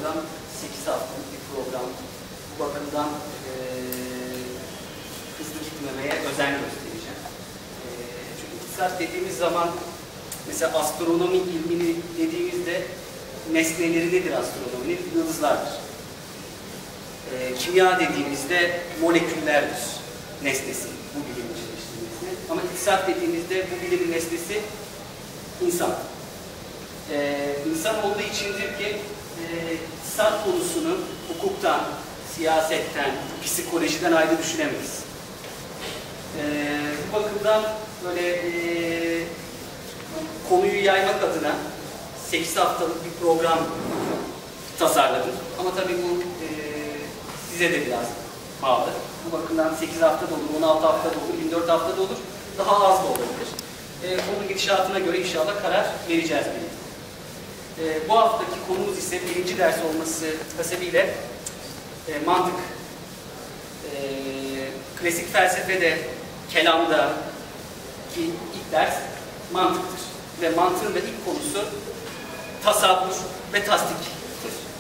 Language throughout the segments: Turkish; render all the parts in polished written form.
program 8 haftalık bir program. Bu bakımdan hızlı gitmemeye özen göstereceğim. Çünkü iktisat dediğimiz zaman mesela astronomi ilmini dediğimizde nesneleri nedir astronominin? Yıldızlardır. Kimya dediğimizde moleküllerdir nesnesi, bu bilimin çalıştırılması. Ama iktisat dediğimizde bu bilimin nesnesi insan. İnsan olduğu içindir ki iktisat konusunu hukuktan, siyasetten, psikolojiden ayrı düşünemeyiz. Bu bakımdan böyle konuyu yaymak adına 8 haftalık bir program tasarladım. Ama tabii bu size de biraz bağlı. Bu bakımdan 8 hafta da olur, 16 hafta da olur, 24 hafta da olur, daha az da olabilir. Onun gidişatına göre inşallah karar vereceğiz birlikte. Bu haftaki konumuz ise birinci ders olması hasebiyle mantık. Klasik felsefede, kelamda ki ilk ders mantıktır. Ve mantığın da ilk konusu tasavvur ve tasdiktir.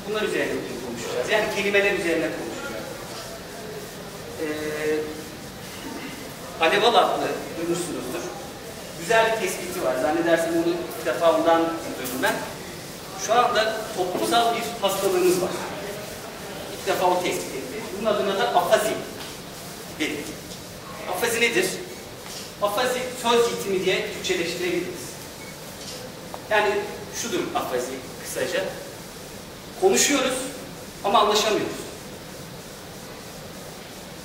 Bunlar üzerine konuşacağız. Yani kelimeler üzerine konuşacağız. Aleval adlı duymuşsunuzdur. Güzel bir tespiti var. Zannedersem onu ilk defa ondan duydum ben. Şu anda toplumsal bir hastalığımız var. İlk defa o tespit etti. Bunun adına da afazi dedi. Afazi nedir? Afazi söz yitimi diye Türkçeleştirebiliriz. Yani şudur afazi kısaca. Konuşuyoruz ama anlaşamıyoruz.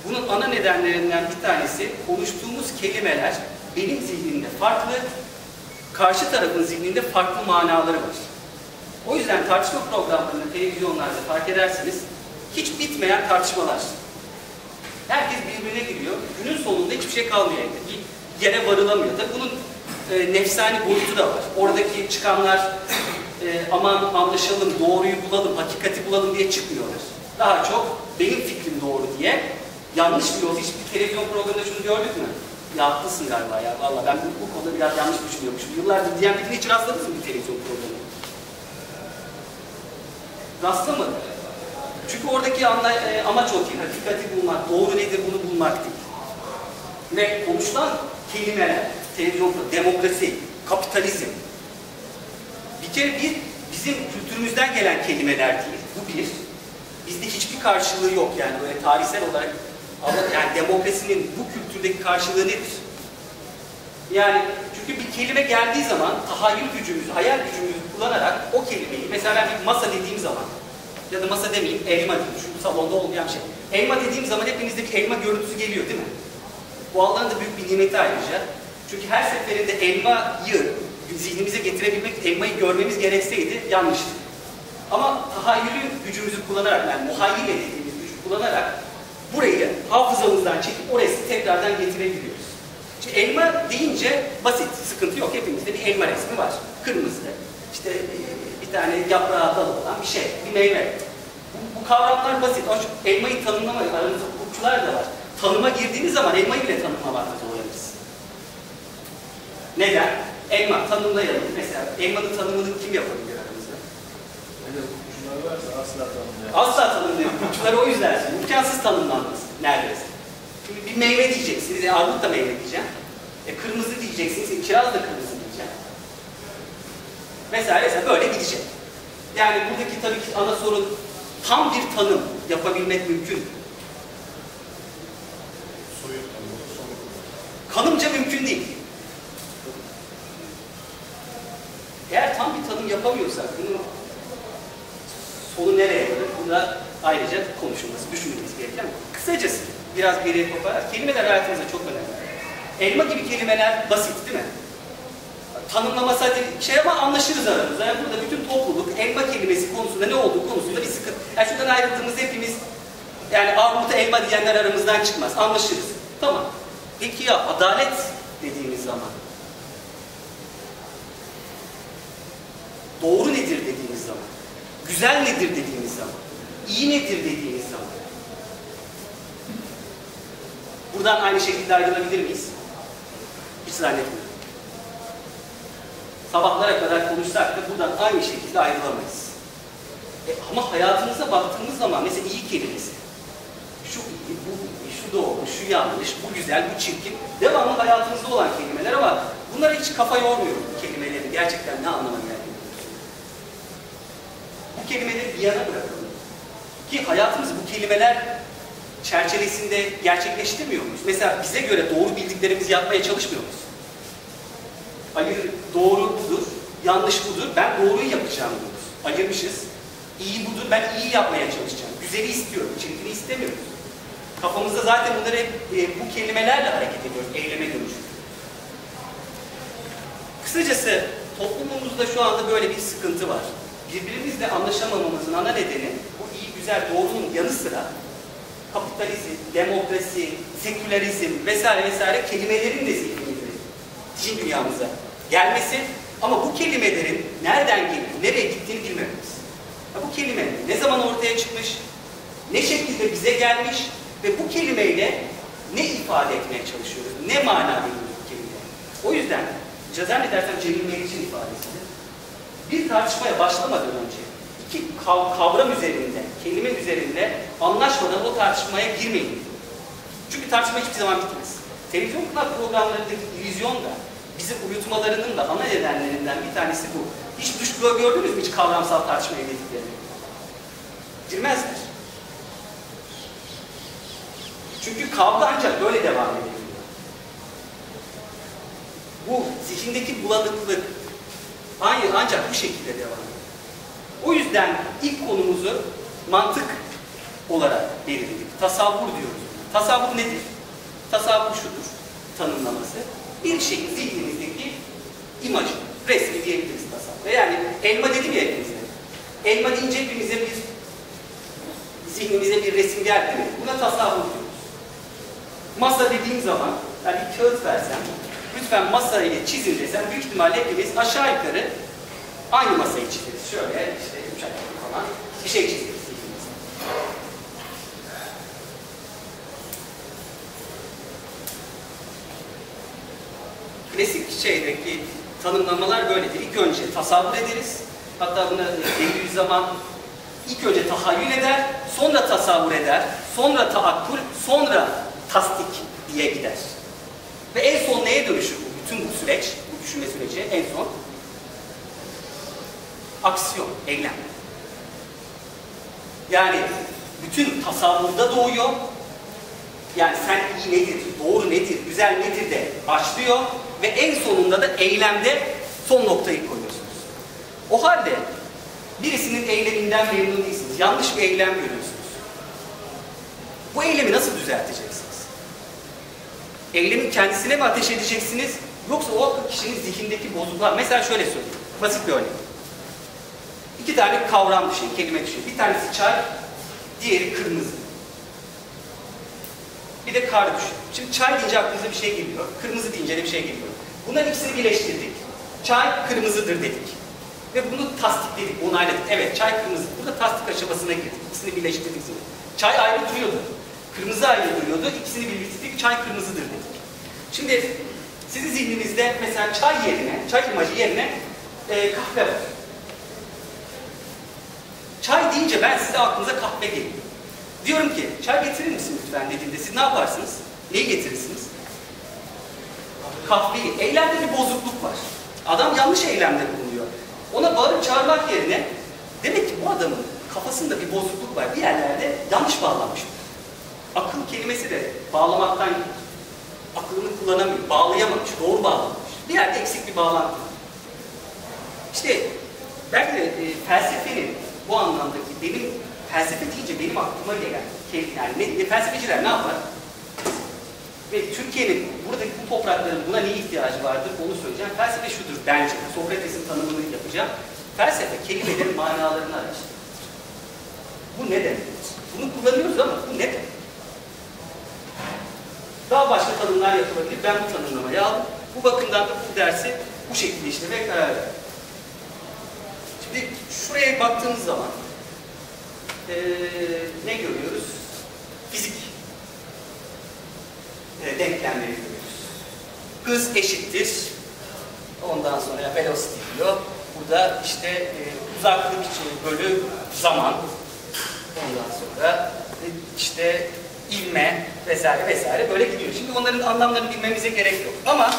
Bunun ana nedenlerinden bir tanesi konuştuğumuz kelimeler benim zihnimde farklı, karşı tarafın zihninde farklı manaları var. O yüzden tartışma programlarında, televizyonlarda fark edersiniz hiç bitmeyen tartışmalar. Herkes birbirine giriyor. Günün sonunda hiçbir şey kalmıyor. Bir yere varılamıyor. Tabii bunun nefsani boyutu da var. Oradaki çıkanlar aman anlaşalım, doğruyu bulalım, hakikati bulalım diye çıkmıyorlar. Daha çok benim fikrim doğru diye yanlış bir yol. Hiçbir televizyon programında şunu gördük mü? Ya haklısın galiba ya. Vallahi ben bu konuda biraz yanlış düşünüyormuşum. Yıllardır diyen birine hiç rastladınız mı bir televizyon programına? Rastlamadı. Çünkü oradaki amaç o değil. Hakikati bulmak, doğru nedir bunu bulmak değil. Ve konuşulan kelimeler, televizyon programı, demokrasi, kapitalizm. Bir kere bizim kültürümüzden gelen kelimeler değil. Bu bir. Bizde hiçbir karşılığı yok yani böyle tarihsel olarak. Yani demokrasinin bu kültürdeki karşılığı nedir? Yani çünkü bir kelime geldiği zaman tahayyül gücümüzü, hayal gücümüzü kullanarak o kelimeyi, mesela ben bir masa dediğim zaman ya da masa demeyeyim, elma diyeyim, şu salonda olmayan şey. Elma dediğim zaman hepinizde bir elma görüntüsü geliyor değil mi? Bu Allah'ın da büyük bir nimeti ayrıca. Çünkü her seferinde elmayı zihnimize getirebilmek, elmayı görmemiz gerekseydi yanlıştı. Ama tahayyülü gücümüzü kullanarak, yani muhayyile dediğimiz gücü kullanarak burayı hafızamızdan çekip orası tekrardan getirebiliyoruz. Şimdi elma deyince basit, sıkıntı yok. Hepimizde bir elma resmi var. Kırmızı. İşte bir tane yaprağı dalı olan bir şey, bir meyve. Bu kavramlar basit. Elmayı tanımlama, aramızda hukukçular da var. Tanıma girdiğiniz zaman elmayı bile tanımlamakta zorlanırız. Neden? Elma tanımlayalım. Mesela elmanın tanımını kim yapabilir aramızda? Öyle hukukçular varsa asla tanımlayamaz. Asla tanımlıyor. Hukukçular o yüzden. İmkansız tanımlanmaz neredeyse. Şimdi bir meyve diyeceksiniz. Armut da meyve diyeceğim. Kırmızı diyeceksiniz. Kiraz da kırmızı diyeceğim. Mesela böyle gidecek. Yani buradaki tabii ki ana sorun tam bir tanım yapabilmek mümkün. Kanımca mümkün değil. Eğer tam bir tanım yapamıyorsak bunun sonu nereye varır? Bunda ayrıca konuşulması, düşünülmesi gereken. Kısacası biraz geriye toplayarak kelimeler hayatımızda çok önemli. Elma gibi kelimeler basit değil mi? Tanımlaması hadi şey ama anlaşırız aramızda. Yani burada bütün topluluk elma kelimesi konusunda ne olduğu konusunda bir sıkıntı. Yani şuradan ayrıldığımız hepimiz yani armuta elma diyenler aramızdan çıkmaz. Anlaşırız. Tamam. Peki ya adalet dediğimiz zaman? Doğru nedir dediğimiz zaman? Güzel nedir dediğimiz zaman? İyi nedir dediğimiz zaman? Buradan aynı şekilde ayrılabilir miyiz? Hiç zannetmiyorum. Sabahlara kadar konuşsak da buradan aynı şekilde ayrılamayız. Ama hayatınıza baktığımız zaman mesela iyi kelimesi. Şu iyi, bu iyi, şu doğru, şu yanlış, bu güzel, bu çirkin. Devamlı hayatımızda olan kelimeler ama bunlara hiç kafa yormuyorum bu kelimeleri. Gerçekten ne anlama geldiğini. Bu kelimeleri bir yana bırakalım. Ki hayatımızı bu kelimeler çerçevesinde gerçekleştirmiyor muyuz? Mesela bize göre doğru bildiklerimizi yapmaya çalışmıyor muyuz? Hayır, doğru budur, yanlış budur, ben doğruyu yapacağım diyoruz. Ayırmışız. İyi budur, ben iyi yapmaya çalışacağım. Güzeli istiyorum, çirkini istemiyoruz. Kafamızda zaten bunları hep bu kelimelerle hareket ediyoruz, eyleme dönüşüyoruz. Kısacası toplumumuzda şu anda böyle bir sıkıntı var. Birbirimizle anlaşamamamızın ana nedeni bu iyi, güzel, doğrunun yanı sıra kapitalizm, demokrasi, sekülerizm vesaire vesaire kelimelerin de zihin dünyamıza gelmesi ama bu kelimelerin nereden gelip nereye gittiğini bilmemiz. Bu kelime ne zaman ortaya çıkmış, ne şekilde bize gelmiş ve bu kelimeyle ne ifade etmeye çalışıyoruz, ne mana veriyoruz bu kelimeye. O yüzden zannedersem Cemil Meriç'in ifadesidir. Bir tartışmaya başlamadan önce iki kavram üzerinde, kelime üzerinde anlaşmadan o tartışmaya girmeyin. Çünkü tartışma hiçbir zaman bitmez. Televizyon programlarındaki illüzyon da bizi uyutmalarının da ana nedenlerinden bir tanesi bu. Hiç gördünüz mü hiç kavramsal tartışmaya girdiklerini? Girmezler. Çünkü kavga ancak böyle devam edebiliyor. Bu zihindeki bulanıklık ancak bu şekilde devam ediyor. O yüzden ilk konumuzu mantık olarak belirledik. Tasavvur diyoruz. Tasavvur nedir? Tasavvur şudur, tanımlaması. Bir şeyin zihnimizdeki imajı, resmi diyebiliriz tasavvur. Yani elma dedim ya hepimize. Elma deyince hepimize zihnimize bir resim geldi mi? Buna tasavvur diyoruz. Masa dediğim zaman, yani bir kağıt versem, lütfen masayı çizin desem, büyük ihtimalle hepimiz aşağı yukarı aynı masayı çizeriz. Şöyle işte uçak falan bir şey çizeriz. Klasik şeydeki tanımlamalar böyledir. İlk önce tasavvur ederiz. Hatta buna Bediüzzaman ilk önce tahayyül eder, sonra tasavvur eder, sonra taakkul, sonra tasdik diye gider. Ve en son neye dönüşür bu? Bütün bu süreç, bu düşünme süreci en son aksiyon, eylem. Yani bütün tasavvurda doğuyor. Yani sen iyi nedir, doğru nedir, güzel nedir de başlıyor ve en sonunda da eylemde son noktayı koyuyorsunuz. O halde birisinin eyleminden memnun değilsiniz. Yanlış bir eylem görüyorsunuz. Bu eylemi nasıl düzelteceksiniz? Eylemin kendisine mi ateş edeceksiniz? Yoksa o kişinin zihindeki bozuklar. Mesela şöyle söyleyeyim. Basit bir örnek. İki tane kavram düşün, kelime düşün. Bir tanesi çay, diğeri kırmızı. Bir de kar düşün. Şimdi çay deyince aklınıza bir şey geliyor. Kırmızı deyince de bir şey geliyor. Bunların ikisini birleştirdik. Çay kırmızıdır dedik. Ve bunu tasdikledik, onayladık. Evet, çay kırmızı. Burada tasdik aşamasına girdik. İkisini birleştirdik. Çay ayrı duruyordu. Kırmızı ayrı duruyordu. İkisini birleştirdik. Çay kırmızıdır dedik. Şimdi sizin zihninizde mesela çay yerine, çay imajı yerine kahve var. Çay deyince ben size aklınıza kahve geliyor. Diyorum ki, çay getirir misin lütfen dediğimde siz ne yaparsınız? Neyi getirirsiniz? Kahveyi. Eylemde bir bozukluk var. Adam yanlış eylemde bulunuyor. Ona bağırıp çağırmak yerine demek ki bu adamın kafasında bir bozukluk var. Bir yerlerde yanlış bağlanmış. Akıl kelimesi de bağlamaktan aklını kullanamıyor. Bağlayamamış, doğru bağlamış. Bir yerde eksik bir bağlantı var. İşte belki de felsefenin bu anlamdaki benim felsefe deyince benim aklıma gelen yani felsefeciler ne yapar? Ve Türkiye'nin buradaki bu toprakların buna ne ihtiyacı vardır onu söyleyeceğim. Felsefe şudur bence. Sokrates'in tanımını yapacağım. Felsefe kelimelerin manalarını araştırır. Bu ne demek? Bunu kullanıyoruz ama bu ne demek? Daha başka tanımlar yapılabilir. Ben bu tanımlamayı aldım. Bu bakımdan da bu dersi bu şekilde işlemeye karar verdim. Şimdi şuraya baktığımız zaman ne görüyoruz? Fizik denklemleri görüyoruz. Hız eşittir. Ondan sonra velocity diyor. Burada işte uzaklık bölü zaman, ondan sonra işte ivme vesaire vesaire böyle gidiyor. Şimdi onların anlamlarını bilmemize gerek yok. Ama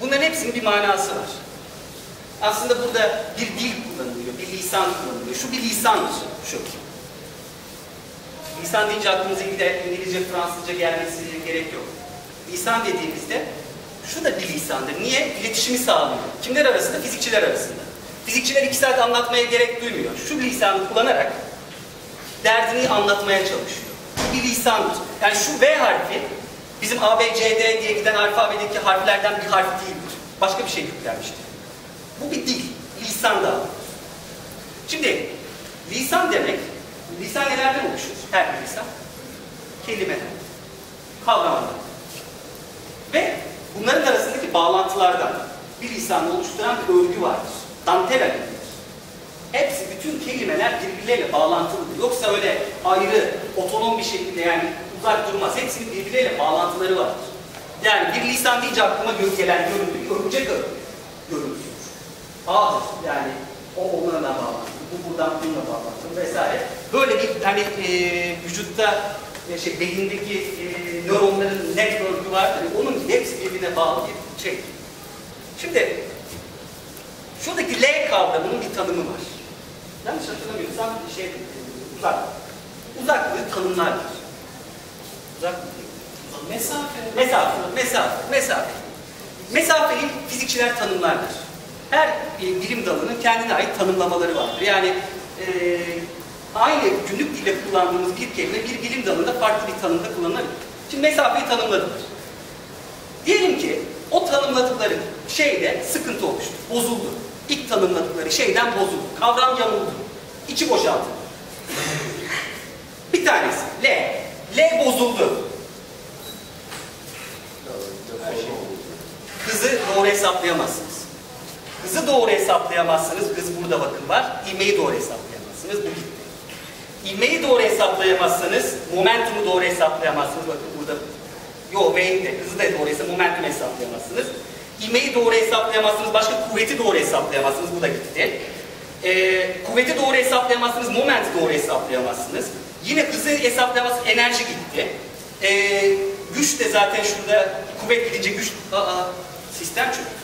bunların hepsinin bir manası var. Aslında burada bir dil kullanılıyor, bir lisan kullanılıyor. Şu bir lisandır, şu. Lisan deyince aklımıza İngilizce, Fransızca gelmesi gerek yok. Lisan dediğimizde şu da bir lisandır. Niye? İletişimi sağlıyor. Kimler arasında? Fizikçiler arasında. Fizikçiler 2 saat anlatmaya gerek duymuyor. Şu lisanı kullanarak derdini anlatmaya çalışıyor. Bu bir lisandır. Yani şu V harfi bizim A, B, C, D diye giden alfabedeki harflerden bir harf değildir. Başka bir şey yüklenmiştir. Bu bir dil. Lisan da. Şimdi lisan demek, lisan nelerden oluşur? Her bir lisan. Kelimeler, kavramlar. Ve bunların arasındaki bağlantılardan bir lisanı oluşturan bir örgü vardır. Dantel örgüdür. Hepsi, bütün kelimeler birbirleriyle bağlantılıdır. Yoksa öyle ayrı, otonom bir şekilde yani uzak durmaz. Hepsinin birbirleriyle bağlantıları vardır. Yani bir lisan deyince aklıma gelen görüntü, örümcek görüntüsüdür. Ağdır yani o onlarla bağlantılı, bu buradan bununla bağlantılı vesaire. Böyle bir hani vücutta beyindeki nöronların network'ü vardır. Onun gibi hepsi birbirine bağlı bir şey. Şimdi şuradaki L kavramının bir tanımı var. Yanlış hatırlamıyorsam uzaklık. Uzaklığı tanımlardır. Uzaklık. Mesafe. Mesafeyi fizikçiler tanımlardır. Her bilim dalının kendine ait tanımlamaları vardır. Yani aynı günlük dille kullandığımız bir kelime bir bilim dalında farklı bir tanımda kullanılabilir. Şimdi mesafeyi tanımladılar. Diyelim ki o tanımladıkları şeyde sıkıntı oluştu, bozuldu. İlk tanımladıkları şeyden bozuldu. Kavram yamuldu. İçi boşaldı. Bir tanesi L. L bozuldu. Hızı doğru hesaplayamazsınız. Hızı doğru hesaplayamazsınız. Hız burada bakın var. İvmeyi doğru hesaplayamazsınız. Bu gitti. İvmeyi doğru hesaplayamazsanız momentumu doğru hesaplayamazsınız. Bakın burada. Yo, V'yi de hızı da doğru momentumu hesaplayamazsınız. İvmeyi doğru hesaplayamazsınız. Başka kuvveti doğru hesaplayamazsınız. Bu da gitti. Kuvveti doğru hesaplayamazsınız. Momenti doğru hesaplayamazsınız. Yine hızı hesaplayamazsınız. Enerji gitti. Güç de zaten şurada kuvvet gidince güç... sistem çöktü.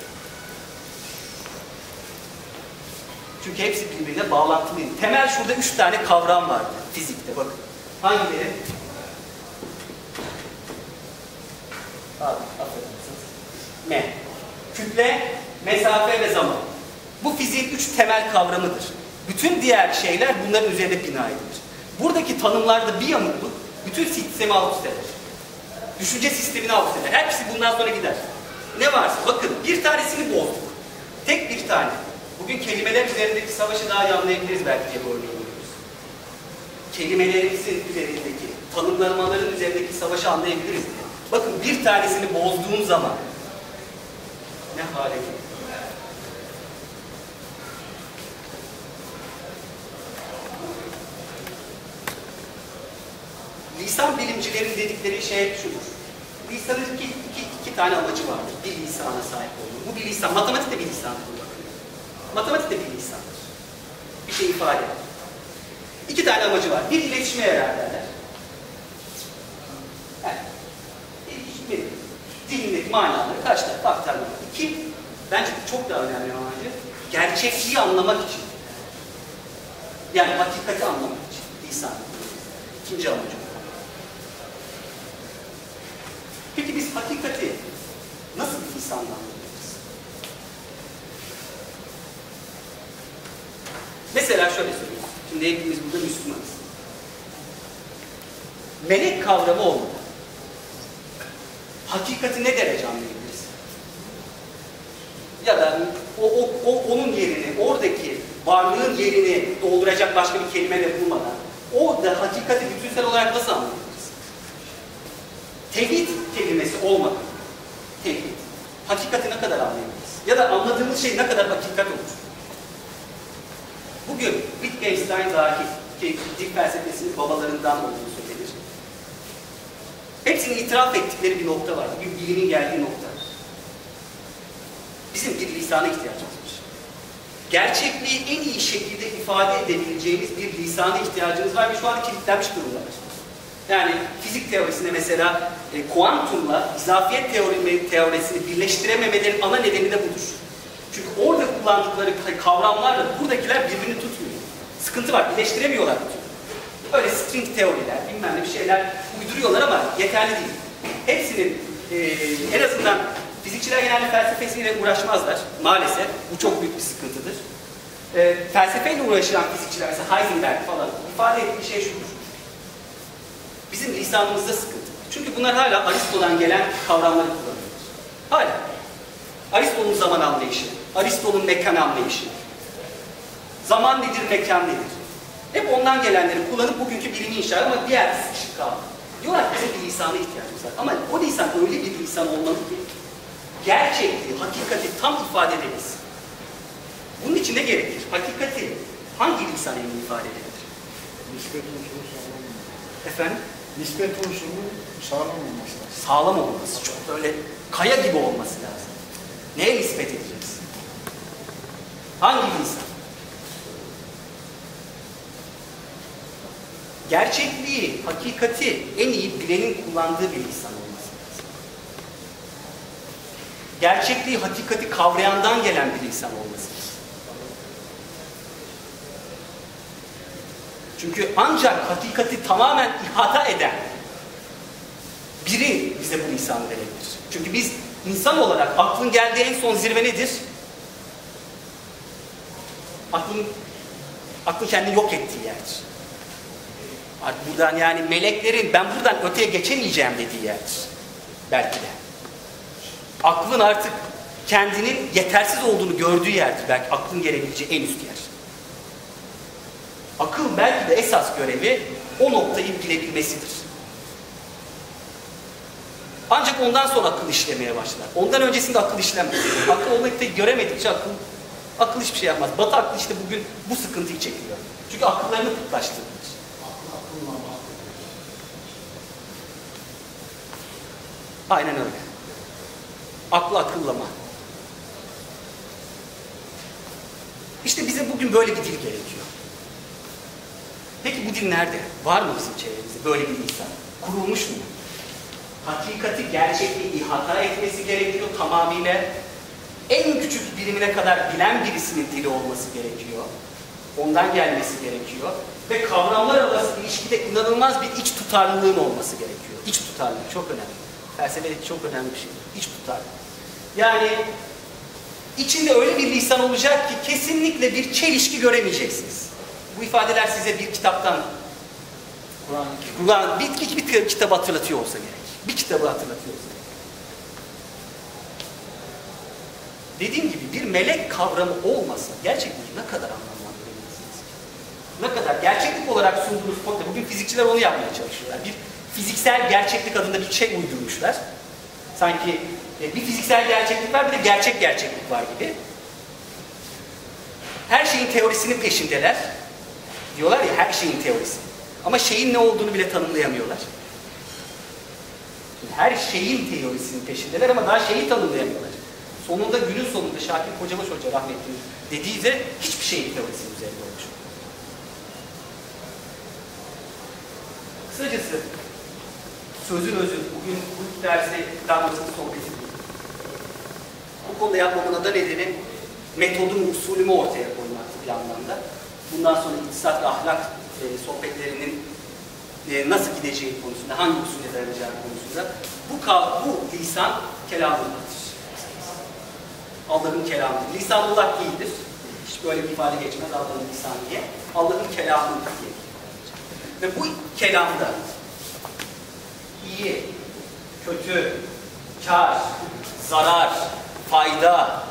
Çünkü hepsi birbirine bağlantılıydı. Temel şurada 3 tane kavram vardı fizikte. Bakın. Hangileri? Affedersiniz. M. Kütle, mesafe ve zaman. Bu fiziğin 3 temel kavramıdır. Bütün diğer şeyler bunların üzerine bina edilir. Buradaki tanımlarda bir yamukluk bütün sistemi alt üst eder. Düşünce sistemini alt üst eder. Hepsi bundan sonra gider. Ne varsa bakın bir tanesini bozduk. Tek bir tane. Bugün kelimeler üzerindeki savaşı daha iyi anlayabiliriz belki diye bu örneği veriyoruz. Kelimelerimizin üzerindeki, tanımlamaların üzerindeki savaşı anlayabiliriz diye. Bakın bir tanesini bozduğum zaman ne hale gelir? Lisan bilimcilerin dedikleri şey şudur. Lisanın iki tane amacı vardır. Bir lisana sahip olmak. Bu bir lisan. Matematik de bir lisandır. Matematik de bir lisandır. Bir şey ifade eder. 2 tane amacı var. Bir, iletişime yarar derler. Yani, dilindeki manaları karşı tarafa aktarmak. 2, bence çok daha önemli amacı, gerçekliği anlamak için. Yani hakikati anlamak için. Lisan. 2. amacı. Peki biz hakikati nasıl bir lisanla anlayabiliriz? Mesela şöyle söyleyeyim. Şimdi hepimiz burada Müslümanız. Melek kavramı olmadan hakikati ne derece anlayabiliriz? Ya da onun yerini, oradaki varlığın yerini dolduracak başka bir kelime de bulmadan orada hakikati bütünsel olarak nasıl anlayabiliriz? Tevhid kelimesi olmadan tevhid. Hakikati ne kadar anlayabiliriz? Ya da anladığımız şey ne kadar hakikat olur? Bugün Wittgenstein dahil ki dil felsefesinin babalarından olduğunu söylenir. Hepsinin itiraf ettikleri bir nokta var. Bir bilimin geldiği nokta. Bizim bir lisana ihtiyacımız var. Gerçekliği en iyi şekilde ifade edebileceğimiz bir lisana ihtiyacımız var ve şu anda kilitlenmiş durumdalar. Yani fizik teorisinde mesela kuantumla izafiyet teorisini birleştirememelerin ana nedeni de budur. Çünkü orada kullandıkları kavramlarla buradakiler birbirini tutmuyor. Sıkıntı var, birleştiremiyorlar bütün. Böyle string teoriler, bilmem ne bir şeyler uyduruyorlar ama yeterli değil. Hepsinin en azından fizikçiler genelde felsefesiyle uğraşmazlar maalesef. Bu çok büyük bir sıkıntıdır. Felsefeyle uğraşan fizikçiler mesela Heisenberg falan ifade ettiği şey şudur. Bizim lisanımızda sıkıntı var. Çünkü bunlar hala Aristo'dan gelen kavramları kullanıyorlar. Hala. Aristo'nun zaman anlayışı, Aristo'nun mekan anlayışı. Zaman nedir, mekan nedir? Hep ondan gelenleri kullanıp bugünkü bilimi inşa ama diğer sıkışık kaldı. Diyorlar ki bizim bir lisana ihtiyacımız var. Ama o lisan öyle bir lisan olmalı ki gerçekliği, hakikati tam ifade edebilsin. Bunun için ne gerekir? Hakikati hangi lisan en ifade edebilir? Nispet unsuru sağlam olması. Efendim? Nispet unsuru sağlam olması lazım. Sağlam olması, çok böyle kaya gibi olması lazım. Neye nispet edeceğiz? Hangi lisan? Gerçekliği, hakikati en iyi bilenin kullandığı bir lisan olması lazım. Gerçekliği, hakikati kavrayandan gelen bir lisan olması lazım. Çünkü ancak hakikati tamamen ihata eden biri bize bu lisanı verebilir. Çünkü biz insan olarak aklın geldiği en son zirve nedir? Aklın kendini yok ettiği yerdir. Artık buradan yani meleklerin ben buradan öteye geçemeyeceğim dediği yerdir. Belki de. Aklın artık kendinin yetersiz olduğunu gördüğü yerdir. Belki aklın gelebileceği en üst yer. Akıl belki de esas görevi o noktayı bilebilmesidir. Ancak ondan sonra akıl işlemeye başlar. Ondan öncesinde akıl işlemez. Akıl o noktayı göremedikçe akıl hiçbir şey yapmaz. Batı aklı işte bugün bu sıkıntıyı çekiyor. Çünkü akıllarını putlaştırmış. Aynen öyle. Aklı akıllama. İşte bize bugün böyle bir dil gerekiyor. Peki bu dil nerede? Var mı bizim çevremizde böyle bir insan? Kurulmuş mu? Hakikati, gerçekliği ihata etmesi gerekiyor tamamıyla. En küçük birimine kadar bilen birisinin dili olması gerekiyor. Ondan gelmesi gerekiyor. Ve kavramlar arası ilişkide inanılmaz bir iç tutarlılığın olması gerekiyor. İç tutarlılık çok önemli. Felsefede çok önemli bir şey. İç tutarlılık. Yani içinde öyle bir lisan olacak ki kesinlikle bir çelişki göremeyeceksiniz. Bu ifadeler size bir kitaptan Kur'an bir kitabı hatırlatıyor olsa gerek. Bir kitabı hatırlatıyor olsa gerek. Dediğim gibi bir melek kavramı olmasa gerçekten ne kadar anlamlandırabilirsiniz? Ne kadar gerçeklik olarak sunduğunuz kontra. Bugün fizikçiler onu yapmaya çalışıyorlar. Bir fiziksel gerçeklik adında bir şey uydurmuşlar. Sanki bir fiziksel gerçeklik var bir de gerçek gerçeklik var gibi. Her şeyin teorisinin peşindeler. Diyorlar ya her şeyin teorisi. Ama şeyin ne olduğunu bile tanımlayamıyorlar. Her şeyin teorisinin peşindeler ama daha şeyi tanımlayamıyorlar. Sonunda günün sonunda Şakir Kocabaş Hoca rahmetli dediği de hiçbir şeyin teorisinin üzerinde olmuş. Kısacası sözün özü bugün bu derste damlasının sohbeti bu. Bu konuda yapmamın da nedeni metodum, usulümü ortaya koymaktı bir anlamda. Bundan sonra iktisat ve ahlak sohbetlerinin nasıl gideceği konusunda, hangi usule dayanacağı konusunda bu lisan kelamullah'tır. Allah'ın kelamıdır. Lisanullah değildir. Hiç böyle bir ifade geçmez Allah'ın lisanı diye. Allah'ın kelamıdır diye. Ve bu kelamda iyi, kötü, kar, zarar, fayda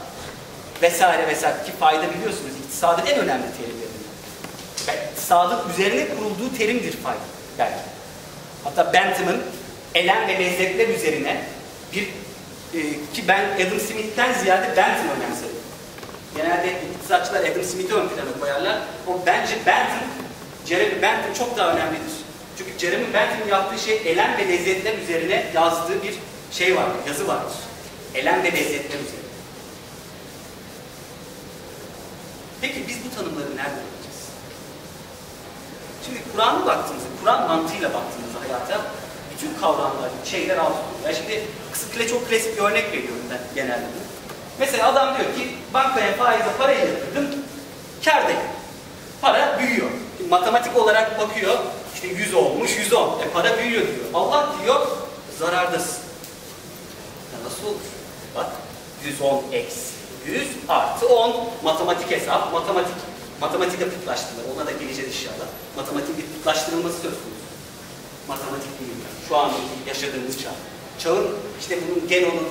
vesaire vesaire ki fayda biliyorsunuz iktisadın en önemli terimlerinden. İktisadın üzerine kurulduğu terimdir fayda belki. Hatta Bentham'ın elem ve lezzetler üzerine bir ki ben Adam Smith'ten ziyade Bentham önemsedim. Genelde iktisatçılar Adam Smith'i ön plana koyarlar. O bence Jeremy Bentham çok daha önemlidir. Çünkü Jeremy Bentham'ın yaptığı şey elem ve lezzetler üzerine yazdığı bir şey vardır, yazı vardır. Elem ve lezzetler üzerine. Peki biz bu tanımları nereden bulacağız? Şimdi Kur'an'a baktığımızda, Kur'an mantığıyla baktığımızda hayata bütün kavramlar, şeyler alt oluyor. Şimdi çok klasik bir örnek veriyorum ben genelde. Mesela adam diyor ki bankaya faize parayı yatırdım, kârdayım. Para büyüyor. Şimdi matematik olarak bakıyor, işte 100 olmuş, 110. Para büyüyor diyor. Allah diyor, zarardasın. Ya nasıl olur? Bak, 110 eksi 100 artı 10. Matematik hesap, matematikle putlaştırılır. Ona da geleceğiz inşallah. Matematiğin bir putlaştırılması söz konusu. Matematik bilimler. Şu an yaşadığımız çağ. Çağın işte bunun Genon'un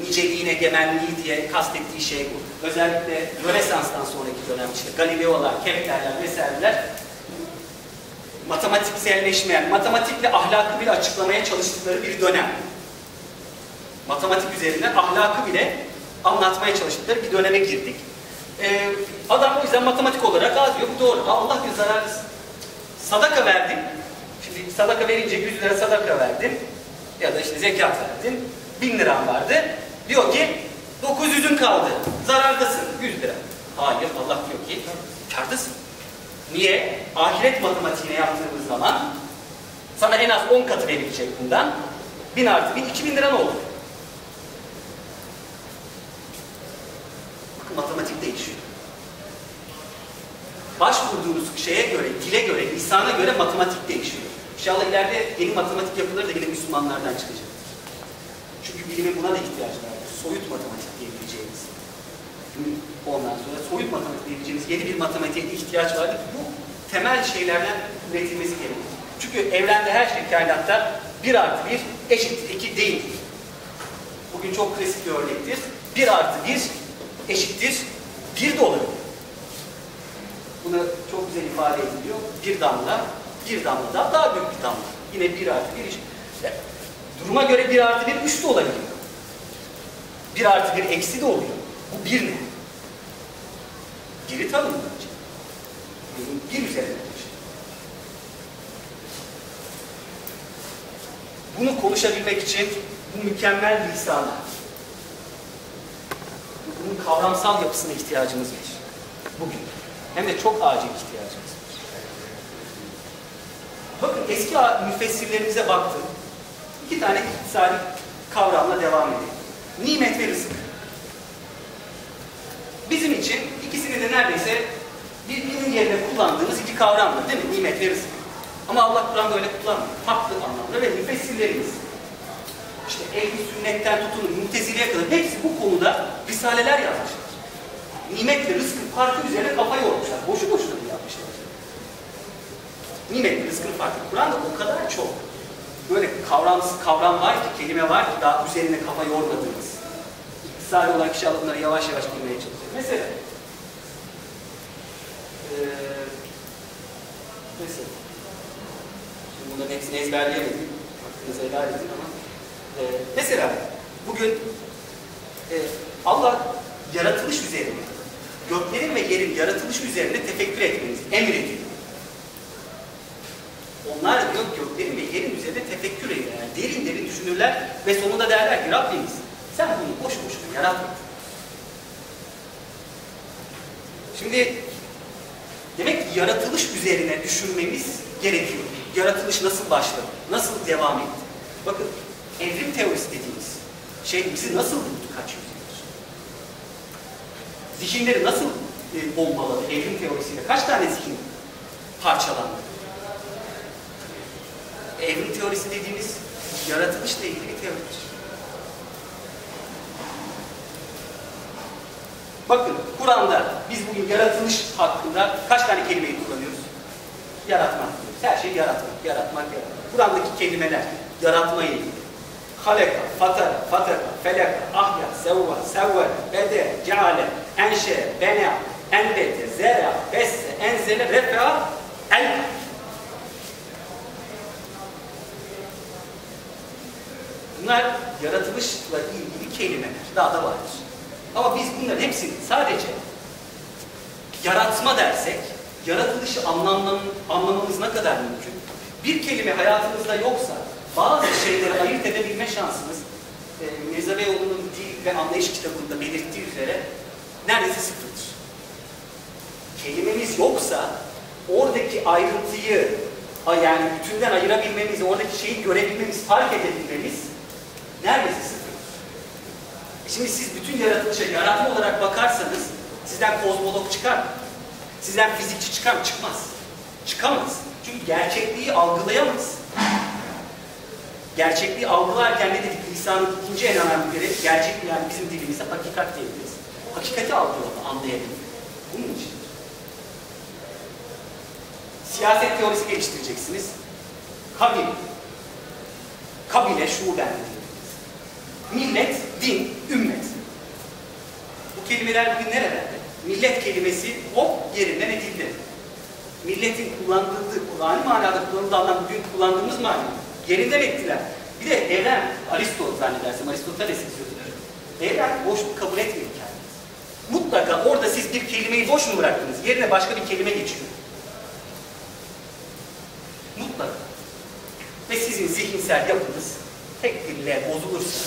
niceliğine egemenliği diye kastettiği şey bu. Özellikle Rönesans'tan sonraki dönem işte Galileo'lar, Kepler'ler vesaireler matematikselleşmeyen, matematikle ahlakı bile açıklamaya çalıştıkları bir dönem. Matematik üzerinden ahlakı bile anlatmaya çalıştıkları bir döneme girdik. Adam o yüzden matematik olarak diyor, bu doğru. Allah bir zararlısın. Sadaka verdim. Şimdi sadaka verince 100 lira sadaka verdim. Ya da işte zekat verdim. 1000 liram vardı. Diyor ki 900'ün kaldı. Zarardasın. 100 lira. Hayır, Allah diyor ki kârdasın. Niye? Ahiret matematiğine yaptığımız zaman sana en az 10 katı verilecek bundan. 1000 artı 1000, 2000 lira ne olur? Bakın matematik değişiyor. Başvurduğunuz şeye göre, dile göre, lisana göre matematik değişiyor. İnşallah ileride yeni matematik yapıları da yine Müslümanlardan çıkacak. Çünkü bilimin buna da ihtiyacı vardır. Soyut matematik diyebileceğimiz. Ondan sonra soyut matematik diyebileceğimiz yeni bir matematiğe ihtiyaç vardır. Bu temel şeylerden üretilmesi gerekiyor. Çünkü evrende her şey, kainatta 1 artı 1 eşittir 2 değil. Bugün çok klasik bir örnektir. 1 artı 1 eşittir 1 de olabilir. Bunu çok güzel ifade ediliyor. Bir damla daha büyük bir damla. Yine 1 artı 1 eşit. Duruma göre 1 artı 1 3 de olabiliyor. 1 artı 1 eksi de oluyor. Bu 1 ne? 1'i tanımlayacak. 1 üzerine olacak. Bunu konuşabilmek için bu mükemmel lisana, bunun kavramsal yapısına ihtiyacımız var. Bugün. Hem de çok acil ihtiyacımız var. Bakın eski müfessirlerimize baktım. 2 tane iktisadi kavramla devam edelim. Nimet ve rızık. Bizim için ikisini de neredeyse birbirinin yerine kullandığımız 2 kavramdır değil mi? Nimet ve rızık. Ama Allah Kur'an'da öyle kullanmıyor. Farklı anlamda ve müfessirlerimiz işte ehl-i sünnetten tutun Mutezile'ye kadar hepsi bu konuda risaleler yazmışlar. Nimet ve rızkın farkı üzerine kafa yormuşlar. Boşu boşuna mı yapmışlar? Nimet ve rızkın farkı. Kur'an'da o kadar çok böyle kavram var ki, kelime var ki daha üzerine kafa yormadığımız. İktisadi olarak inşallah bunları yavaş yavaş bilmeye çalışacağız. Mesela şimdi bunların hepsini ezberleyemedim. Hakkınızı helal edin ama mesela bugün Allah yaratılış üzerine, göklerin ve yerin yaratılışı üzerine tefekkür etmenizi emrediyor. Onlar diyor göklerin ve yerin üzerinde tefekkür eder. Yani derin derin düşünürler ve sonunda derler ki Rabbimiz sen bunu boş boşuna yaratmadın. Şimdi demek ki yaratılış üzerine düşünmemiz gerekiyor. Yaratılış nasıl başladı? Nasıl devam etti? Bakın evrim teorisi dediğimiz şey bizi nasıl buldu kaç yüzyıldır? Zihinleri nasıl bombaladı evrim teorisiyle? Kaç tane zihin parçalandı? Evrim teorisi dediğimiz yaratılışla ilgili bir teoridir. Bakın Kur'an'da biz bugün yaratılış hakkında kaç tane kelimeyi kullanıyoruz? Yaratmak diyoruz. Her şey yaratmak, yaratmak, yaratmak. Kur'an'daki kelimeler yaratmayla ilgili. Haleka, fatara, fataka, felaka, ahya, sevva, sevve, bede, ceale, enşe, bena, enbete, zera, besse, enzele, refa, el. Bunlar yaratılışla ilgili kelimeler. Daha da vardır. Ama biz bunların hepsini sadece yaratma dersek, yaratılışı anlamamız ne kadar mümkün? Bir kelime hayatımızda yoksa bazı şeyleri ayırt edebilme şansımız Mirza Beyoğlu'nun dil ve anlayış kitabında belirttiği üzere neredeyse sıfırdır. kelimemiz yoksa oradaki ayrıntıyı, yani bütünden ayırabilmemiz, oradaki şeyi görebilmemiz, fark edebilmemiz neredeyse sıfır. Şimdi siz bütün yaratılışa yaratma olarak bakarsanız sizden kozmolog çıkar mı? Sizden fizikçi çıkar mı? Çıkmaz. Çıkamaz. Çünkü gerçekliği algılayamaz. Gerçekliği algılarken ne dedik? İsa'nın ikinci en önemli biri, gerçek, yani bizim dilimizde hakikat diyebiliriz. Hakikati algılama, anlayabilmek. Bunun için. Siyaset teorisi geliştireceksiniz. Kabile, şuur derneği. Millet, din, ümmet. Bu kelimeler bugün nerelerde? Millet kelimesi hop yerinden edildi. Milletin kullanıldığı, Kur'an'ı manada kullanıldığı anlam bugün kullandığımız mana. Yerinden ettiler. Bir de evren, Aristo zannedersem, Aristoteles'in sözüdür. Evren boşluk kabul etmiyor kendiniz. Mutlaka orada siz bir kelimeyi boş mu bıraktınız? Yerine başka bir kelime geçiyor. Mutlaka. Ve sizin zihinsel yapınız tek bir L bozulursa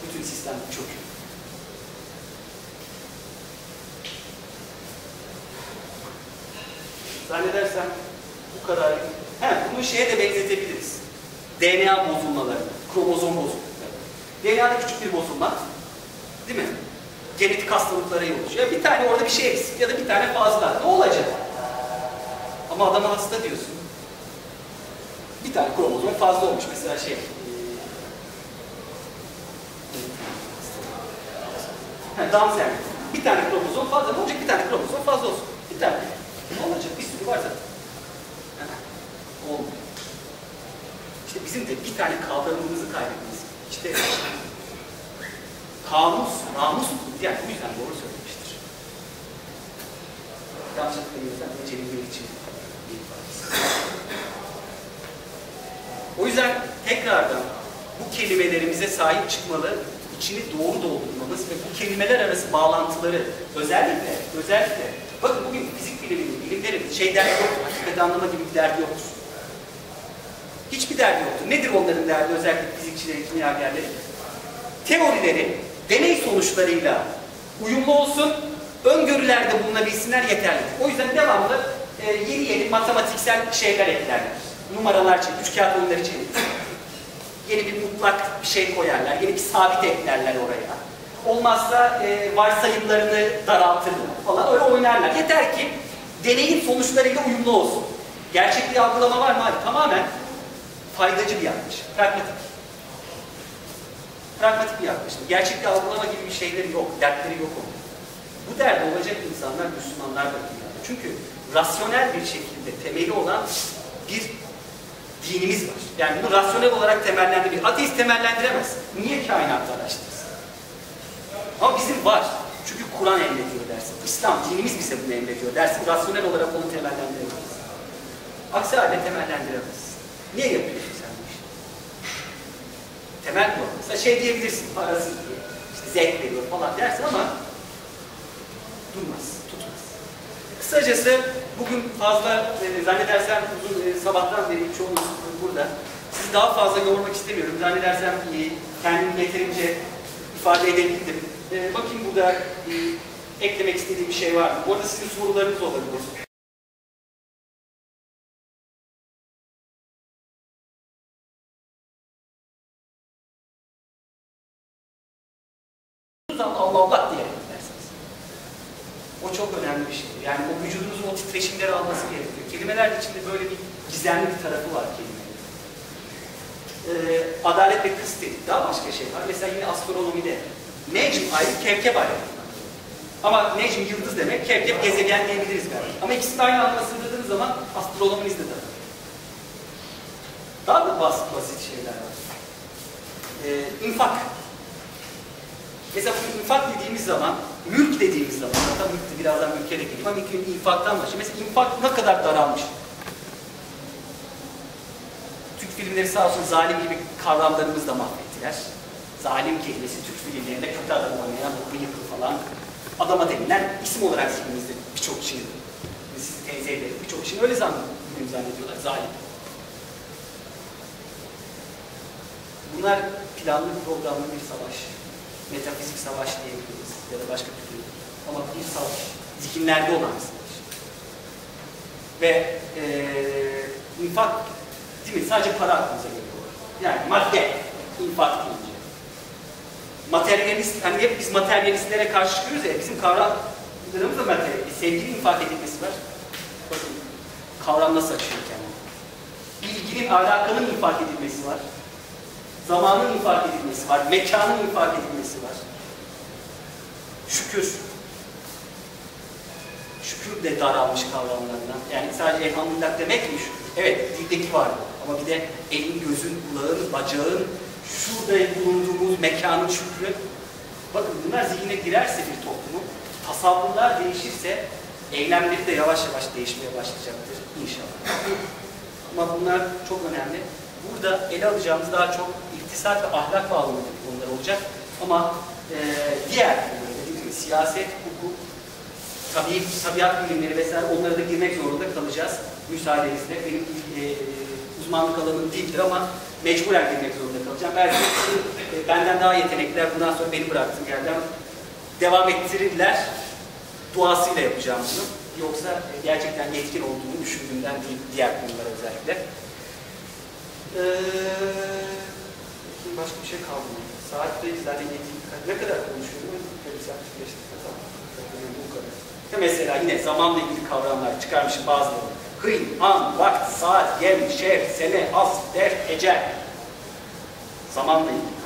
bütün sistem çöküyor. Zannedersem bu kararı, bunu şeye de benzetebiliriz. DNA bozulmaları, kromozom bozulmaları. DNA'da küçük bir bozulma, değil mi? Genetik hastalıklara yol açıyor. Bir tane orada bir şey eksik ya da bir tane fazla. Ne olacak? Ama adama hasta diyorsun. Bir tane kromozom fazla olmuş. Mesela Down sendromu. Bir tane kromozom fazla. Ne olacak? Bir tane kromozom fazla olsun. Bir tane. Ne olacak? Bir sürü var zaten. Olmuyor. İşte bizim de bir tane kavramımızı kaybetmemiz. İşte namus yani bu yüzden doğru söylemiştir. Yanlışlıkla yüzden çevirmek için. O yüzden tekrardan bu kelimelerimize sahip çıkmalı, içini doğru doldurmamız ve bu kelimeler arası bağlantıları özellikle bakın bugün fizik bilimlerin derdi yoktur, hakikati anlama gibi bir derdi yoktur. Hiçbir derdi yoktur. Nedir onların derdi, özellikle fizikçilerin, kimyagerlerin? Teorileri deney sonuçlarıyla uyumlu olsun, öngörülerde bulunabilsinler yeterlidir. O yüzden devamlı yeni matematiksel şeyler eklerler. Numaralar çevirir, üçkağıt oyunları çevirir. Yeni bir mutlak bir şey koyarlar, yeni bir sabit eklerler oraya. Olmazsa varsayımlarını daraltırlar falan, öyle oynarlar. Yeter ki deneyin sonuçlarıyla uyumlu olsun. Gerçekliği algılama var mı? Hayır, tamamen faydacı bir yaklaşım, pragmatik. Pragmatik bir yaklaşım. Gerçekliği algılama gibi bir şeyleri yok, dertleri yok onun. Bu derdi olacak insanlar, Müslümanlar da dünyada. Çünkü rasyonel bir şekilde temeli olan bir dinimiz var. Yani bunu rasyonel olarak temellendirebilir. Ateist temellendiremez. Niye kainatı araştırsın? Ama bizim var. Çünkü Kur'an emrediyor dersin. İslam, dinimiz bize bunu emrediyor dersin. Rasyonel olarak onu temellendiremez. Aksi halde temellendiremez. Niye yapıyorsun sen bu işi? Temel bu. Mesela diyebilirsin, parası diye, işte zevk veriyor falan dersin ama durmaz, tutmaz. Kısacası bugün fazla zannedersem uzun sabahtan beri çoğunuz burada. Sizi daha fazla yormak istemiyorum. Zannedersem kendimi yeterince ifade edebildim. Bakayım burada eklemek istediğim bir şey var mı? Bu arada sizin sorularınız olabilir. Allah Allah diye dersiniz. O çok önemli bir şey. Yani o vücudunuzun o titreşimleri alması gerekiyor. Kelimeler içinde böyle bir gizemli bir tarafı var kelimelerin. Adalet ve kıst dedik. Daha başka şey var. Mesela yine astronomide necm ayrı, kevkeb ayrı. Ama necm yıldız demek, kevkeb gezegen diyebiliriz belki. Ama ikisini aynı anda sığdırdığınız zaman astronominizde de. Daha da basit şeyler var. İnfak. Mesela bu infak dediğimiz zaman, mülk dediğimiz zaman, hatta mülk birazdan mülke de geleyim ama ilk infaktan başlayayım. Mesela infak ne kadar daralmış. Türk filmleri sağ olsun zalim gibi kavramlarımızı da mahvettiler. Zalim kelimesi Türk filmlerinde kötü adam oynayan, bıyıklı falan adama denilen isim olarak zihnimizde birçok kişinin, sizi teyze ederim, birçok kişinin öyle zannediyorlar, zalim. Bunlar planlı programlı bir savaş. Metafizik savaş diyebiliriz. başka türlü. Ama bir savaş, zihinlerde olan bir savaş. Ve infak, değil mi? Sadece para aklımıza geliyor. Yani madde, infak deyince. Materyalist, hani hep biz materyalistlere karşı çıkıyoruz ya, bizim kavramlarımız da materyalist. Sevginin infak edilmesi var. Bakın, kavram nasıl açıyor kendini. Bilginin, alakanın infak edilmesi var. Zamanın infak edilmesi var. Mekanın infak edilmesi var. Şükür. Şükür de daralmış kavramlarından. Yani sadece elhamdülillah demek mi şükür? Evet, dildeki var. Ama bir de elin, gözün, kulağın, bacağın, şurada bulunduğumuz mekanın şükrü. Bakın bunlar zihine girerse bir toplumun, tasavvurlar değişirse eylemleri de yavaş yavaş değişmeye başlayacaktır inşallah. Ama bunlar çok önemli. Burada ele alacağımız daha çok iktisat ve ahlak bağlamındaki konular olacak. Ama diğer konularda, siyaset, hukuk, tabiat bilimleri vesaire onlara da girmek zorunda kalacağız. Müsaadenizle. Benim uzmanlık alanım değildir ama mecburen girmek zorunda kalacağım. Belki benden daha yetenekliler bundan sonra beni bıraktım yerden devam ettirirler. Duasıyla yapacağım bunu. Yoksa gerçekten yetkin olduğunu düşündüğümden değil, diğer konulara özellikle. Başka bir şey kaldı mı? Saatteyiz zaten ne kadar konuşuyorum? Bu kadar. Mesela yine zamanla ilgili kavramlar çıkarmışım bazıları. Hın, an, vakti, saat, yem, şer, sene, as, der, ecel. Zamanla ilgili.